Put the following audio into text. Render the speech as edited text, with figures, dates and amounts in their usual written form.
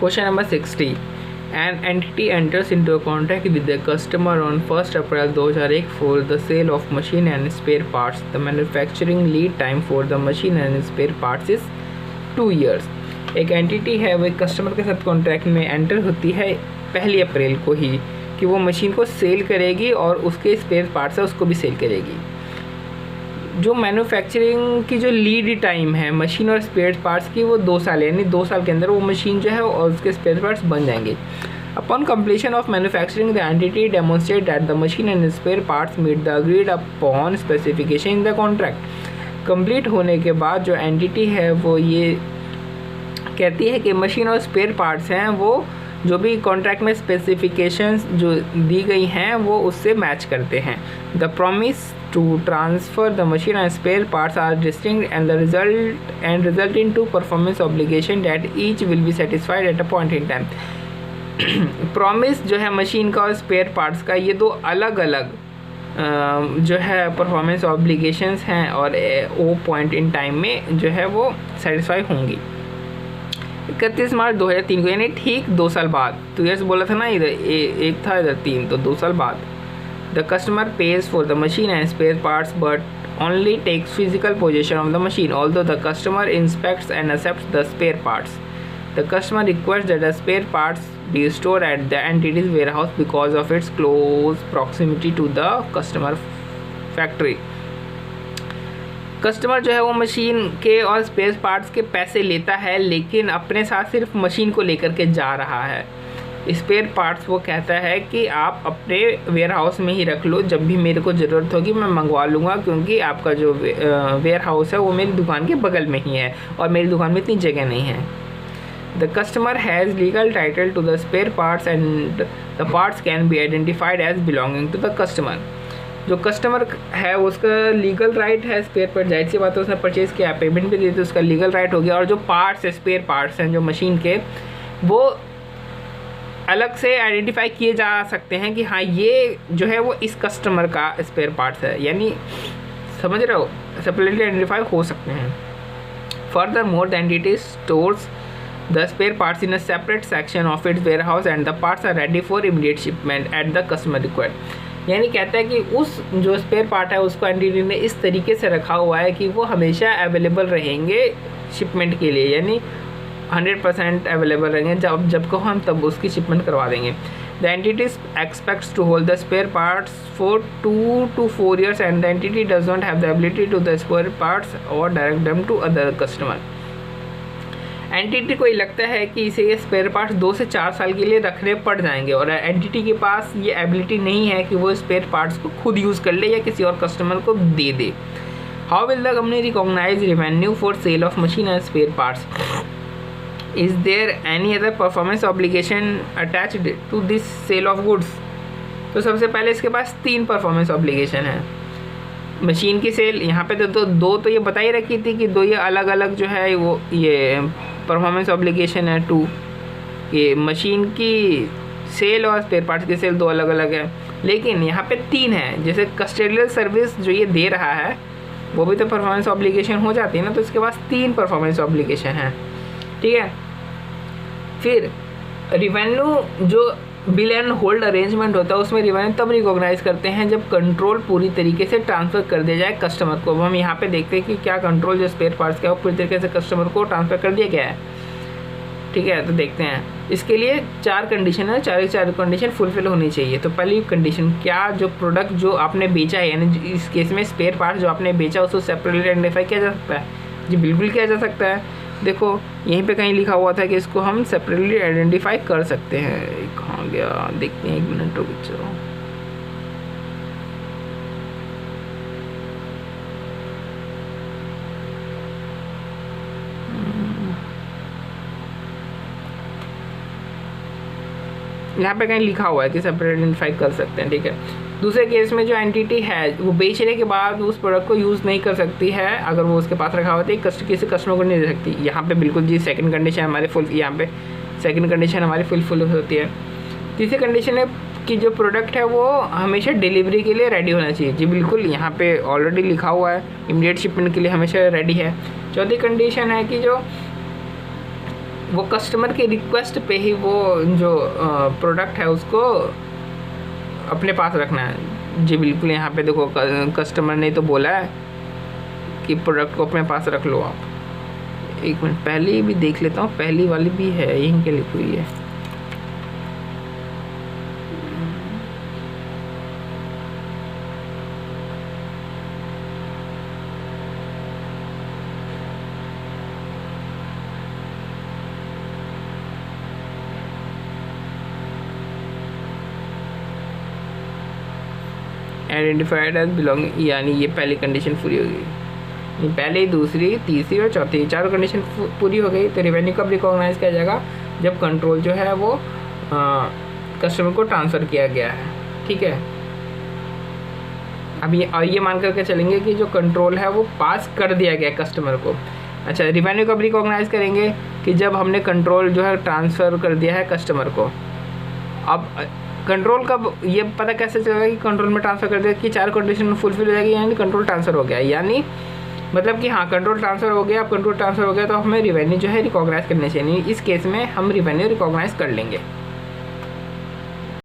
Question number 60. An entity enters into a contract with the customer on 1st April 2001 for the sale of machine and spare parts. The manufacturing lead time for the machine and spare parts is 2 years. एक entity है वो एक customer के साथ contract में enter होती है 1 अप्रैल को ही कि वो मशीन को सेल करेगी और उसके स्पेयर पार्ट्स है उसको भी सेल करेगी। जो मैन्युफैक्चरिंग की जो लीड टाइम है मशीन और स्पेयर पार्ट्स की वो 2 साल है, यानी 2 साल के अंदर वो मशीन जो है और उसके स्पेयर पार्ट्स बन जाएंगे। Upon completion of manufacturing the entity demonstrate that the machine and spare parts meet the agreed upon specification in the contract. Complete होने के बाद जो एंटिटी है वो ये कहती है कि मशीन और स्पेयर पार्ट्स हैं वो जो भी कॉन्ट्रैक्ट में स्पेसिफिकेशंस जो दी गई हैं वो उससे मैच करते हैं। The promise to transfer the machine and spare parts are distinct and the result in two performance obligation that each will be satisfied at a point in time. Promise जो है machine का और spare parts का ये 2 अलग अलग जो है परफॉर्मेंस ऑब्लिगेशंस हैं और वो पॉइंट इन टाइम में जो है वो सेटिस्फाई होंगी। 31 मार्च 2003 को, यानी ठीक 2 साल बाद। 2 ईयर्स बोला था ना, इधर एक था इधर 3, तो 2 साल बाद। The customer pays for the machine and spare parts but only takes physical possession of the machine although the customer inspects and accepts the spare parts. The customer request that the spare parts be stored at the entity's warehouse because of its close proximity to the customer factory. Customer जो है वो machine के और spare parts के पैसे लेता है लेकिन अपने साथ सिर्फ मशीन को लेकर के जा रहा है। स्पेयर पार्ट्स वो कहता है कि आप अपने वेयर हाउस में ही रख लो, जब भी मेरे को ज़रूरत होगी मैं मंगवा लूँगा, क्योंकि आपका जो वेयर हाउस है वो मेरी दुकान के बगल में ही है और मेरी दुकान में इतनी जगह नहीं है। The customer has legal title to the spare parts and the parts can be identified as belonging to the customer. जो कस्टमर है उसका लीगल राइट है स्पेयर पार्ट, जाहिर सी बात है उसने परचेज़ किया, पेमेंट भी दी, तो उसका लीगल राइट हो गया। और जो पार्ट्स है स्पेयर पार्ट्स हैं जो मशीन के, वो अलग से आइडेंटिफाई किए जा सकते हैं कि हाँ ये जो है वो इस कस्टमर का स्पेयर पार्ट्स है, यानी समझ रहे हो, सेपरेटली आइडेंटिफाई हो सकते हैं। Further more the entity stores the spare parts in a separate section of its warehouse and the parts are ready for immediate shipment at the customer request. यानी कहता है कि उस जो स्पेयर पार्ट है उसको एंटिटी ने इस तरीके से रखा हुआ है कि वो हमेशा अवेलेबल रहेंगे शिपमेंट के लिए, यानी 100% अवेलेबल रहेंगे, जब को हम तब उसकी शिपमेंट करवा देंगे। The entity expects to hold the spare parts for 2 to 4 years and the entity does not have the ability to the spare parts or direct them to other customer. Entity को ये लगता है कि इसे ये spare parts 2 से 4 साल के लिए रखने पड़ जाएंगे और एंटिटी के पास ये एबिलिटी नहीं है कि वो स्पेयर पार्ट्स को खुद यूज़ कर ले या किसी और कस्टमर को दे दे। How will the company recognise revenue for sale of machine and spare parts? Is there any other performance obligation attached to this sale of goods? तो सबसे पहले इसके पास 3 परफॉर्मेंस ऑब्लिगेशन है। मशीन की सेल, यहाँ पे तो 2 तो ये बता ही रखी थी कि 2 ये अलग अलग जो है वो ये परफॉर्मेंस ऑब्लिगेशन है 2, ये मशीन की सेल और स्पेयर पार्ट्स की सेल 2 अलग अलग है। लेकिन यहाँ पे 3 है, जैसे कस्टोडियल सर्विस जो ये दे रहा है वो भी तो परफॉर्मेंस ऑब्लिगेशन हो जाती है ना, तो इसके पास 3 परफॉर्मेंस ऑब्लिगेशन है, ठीक है। फिर रिवेन्यू जो बिल एंड होल्ड अरेंजमेंट होता है उसमें रिवेन्यू तब रिकॉग्नाइज करते हैं जब कंट्रोल पूरी तरीके से ट्रांसफ़र कर दिया जाए कस्टमर को। अब हम यहाँ पे देखते हैं कि क्या कंट्रोल जो स्पेयर पार्ट्स का है वो पूरी तरीके से कस्टमर को ट्रांसफ़र कर दिया गया है, ठीक है। तो देखते हैं, इसके लिए 4 कंडीशन है, 4 कंडीशन फुलफिल होनी चाहिए। तो पहली कंडीशन, क्या जो प्रोडक्ट जो आपने बेचा है, यानी इस केस में स्पेयर पार्ट्स जो आपने बेचा उसको सेपरेटली आइडेंटिफाई किया जा सकता है? जी बिल्कुल किया जा सकता है। देखो यहीं पे कहीं लिखा हुआ था कि इसको हम सेपरेटली आइडेंटिफाई कर सकते हैं। कहाँ गया, देखते हैं, 1 मिनट रुक जाओ। यहाँ पे कहीं लिखा हुआ है कि सेपरेट आइडेंटिफाई कर सकते हैं, ठीक है। दूसरे केस में जो एंटिटी है वो बेचने के बाद उस प्रोडक्ट को यूज़ नहीं कर सकती है, अगर वो उसके पास रखा होता है किसी कस्टमर को नहीं दे सकती। यहाँ पे बिल्कुल जी सेकंड कंडीशन हमारी यहाँ पे सेकंड कंडीशन हमारी फुल होती है। तीसरी कंडीशन है कि जो प्रोडक्ट है वो हमेशा डिलीवरी के लिए रेडी होना चाहिए। जी बिल्कुल, यहाँ पे ऑलरेडी लिखा हुआ है इमीडिएट शिपमेंट के लिए हमेशा रेडी है। चौथी कंडीशन है कि जो वो कस्टमर के रिक्वेस्ट पे ही वो जो प्रोडक्ट है उसको अपने पास रखना है। जी बिल्कुल, यहाँ पे देखो कस्टमर ने तो बोला है कि प्रोडक्ट को अपने पास रख लो आप। एक मिनट, पहले भी देख लेता हूँ, पहली वाली भी है यहीं के लिखी हुई है। आइडेंटिफाइड एज बिलोंगिंग, यानी ये पहली कंडीशन पूरी हो गई। पहली, दूसरी, तीसरी और चौथी, चारों कंडीशन पूरी हो गई। तो रेवेन्यू कब रिकॉग्नाइज किया जाएगा? जब कंट्रोल जो है वो कस्टमर को ट्रांसफ़र किया गया है। ठीक है, अब ये मान करके चलेंगे कि जो कंट्रोल है वो पास कर दिया गया कस्टमर को। अच्छा, रेवेन्यू कब रिकॉग्नाइज करेंगे? कि जब हमने कंट्रोल जो है ट्रांसफ़र कर दिया है कस्टमर को। अब कंट्रोल कब, ये पता कैसे चलेगा कि कंट्रोल में ट्रांसफ़र कर दिया, कि चार कंडीशन फुलफिल हो जाएगी, यानी कंट्रोल ट्रांसफ़र हो गया। यानी मतलब कि हाँ, कंट्रोल ट्रांसफ़र हो गया। अब कंट्रोल ट्रांसफ़र हो गया तो हमें रेवेन्यू जो है रिकॉग्नाइज करने चाहिए। इस केस में हम रेवेन्यू रिकॉग्नाइज कर लेंगे।